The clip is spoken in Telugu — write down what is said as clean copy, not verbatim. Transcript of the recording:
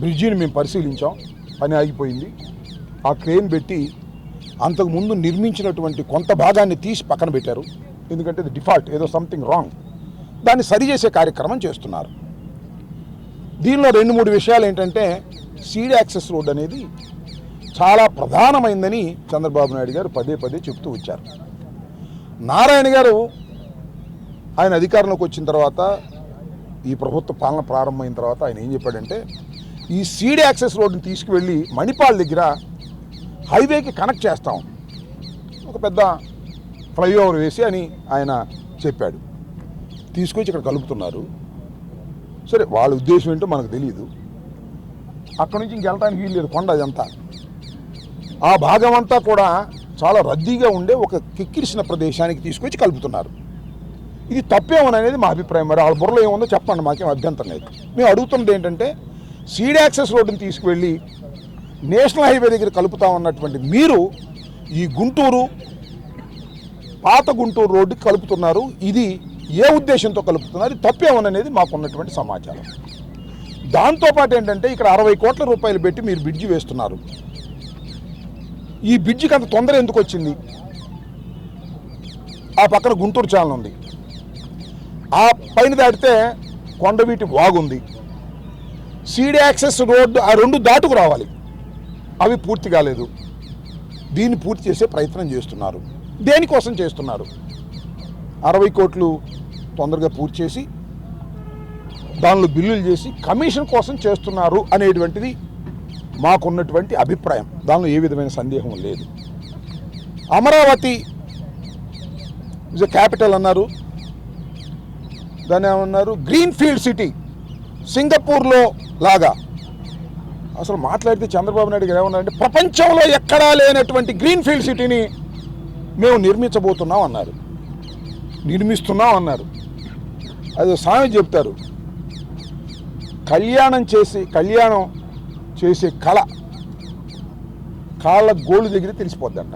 బ్రిడ్జిని మేము పరిశీలించాం, పని ఆగిపోయింది. ఆ క్రేన్ పెట్టి అంతకుముందు నిర్మించినటువంటి కొంత భాగాన్ని తీసి పక్కన పెట్టారు. ఎందుకంటే ఇది డిఫాల్ట్, ఏదో సంథింగ్ రాంగ్, దాన్ని సరిచేసే కార్యక్రమం చేస్తున్నారు. దీనిలో 2-3 విషయాలు ఏంటంటే, సీడ్ యాక్సెస్ రోడ్ అనేది చాలా ప్రధానమైందని చంద్రబాబు నాయుడు గారు పదే పదే చెప్తూ వచ్చారు. నారాయణ గారు ఆయన అధికారంలోకి వచ్చిన తర్వాత, ఈ ప్రభుత్వ పాలన ప్రారంభమైన తర్వాత ఆయన ఏం చెప్పాడంటే, ఈ సీడ్ యాక్సెస్ రోడ్డుని తీసుకువెళ్ళి మణిపాల్ దగ్గర హైవేకి కనెక్ట్ చేస్తాం, ఒక పెద్ద ఫ్లైఓవర్ వేసి అని ఆయన చెప్పాడు. తీసుకొచ్చి ఇక్కడ కలుపుతున్నారు. సరే, వాళ్ళ ఉద్దేశం ఏంటో మనకు తెలియదు. అక్కడి నుంచి ఇంకెళ్ళడానికి వీలు లేదు, కొండ అదంతా. ఆ భాగం అంతా కూడా చాలా రద్దీగా ఉండే ఒక కిక్కిరిసిన ప్రదేశానికి తీసుకొచ్చి కలుపుతున్నారు. ఇది తప్పేమోననేది మా అభిప్రాయం. మరి వాళ్ళ బుర్రలో ఏముందో చెప్పండి, మాకేం అభ్యంతరం లేదు. మేము అడుగుతున్నది ఏంటంటే, సీడ్ యాక్సెస్ రోడ్డుని తీసుకువెళ్ళి నేషనల్ హైవే దగ్గర కలుపుతామన్నటువంటి మీరు ఈ గుంటూరు పాత గుంటూరు రోడ్డుకి కలుపుతున్నారు. ఇది ఏ ఉద్దేశంతో కలుపుతున్నారు, ఇది తప్పేమోననేది మాకున్నటువంటి సమాచారం. దాంతోపాటు ఏంటంటే, ఇక్కడ 60 కోట్ల రూపాయలు పెట్టి మీరు బ్రిడ్జి వేస్తున్నారు. ఈ బ్రిడ్జికి అంత తొందర ఎందుకు వచ్చింది? ఆ పక్కన గుంటూరు ఛానల్ ఉంది, ఆ పైన దాటితే కొండవీటి వాగుంది. సీడ్ యాక్సెస్ రోడ్డు ఆ 2 దాటుకు రావాలి, అవి పూర్తి కాలేదు. దీన్ని పూర్తి చేసే ప్రయత్నం చేస్తున్నారు. దేనికోసం చేస్తున్నారు? 60 కోట్లు తొందరగా పూర్తి చేసి దానిలో బిల్లులు చేసి కమిషన్ కోసం చేస్తున్నారు అనేటువంటిది మాకున్నటువంటి అభిప్రాయం. దానిలో ఏ విధమైన సందేహం లేదు. అమరావతి ఇస్ ఎ క్యాపిటల్ అన్నారు, దాన్ని ఏమన్నారు, గ్రీన్ ఫీల్డ్ సిటీ, సింగపూర్లో లాగా. అసలు మాట్లాడితే చంద్రబాబు నాయుడు గారు ఏమన్నారంటే, ప్రపంచంలో ఎక్కడా లేనటువంటి గ్రీన్ ఫీల్డ్ సిటీని మేము నిర్మించబోతున్నాం అన్నారు, నిర్మిస్తున్నాం అన్నారు. అది సామెత చెప్తారు, కళ్యాణం చేసే కళ కాళ్ళ గోళ్ళు దగ్గర తెలిసిపోద్దంట.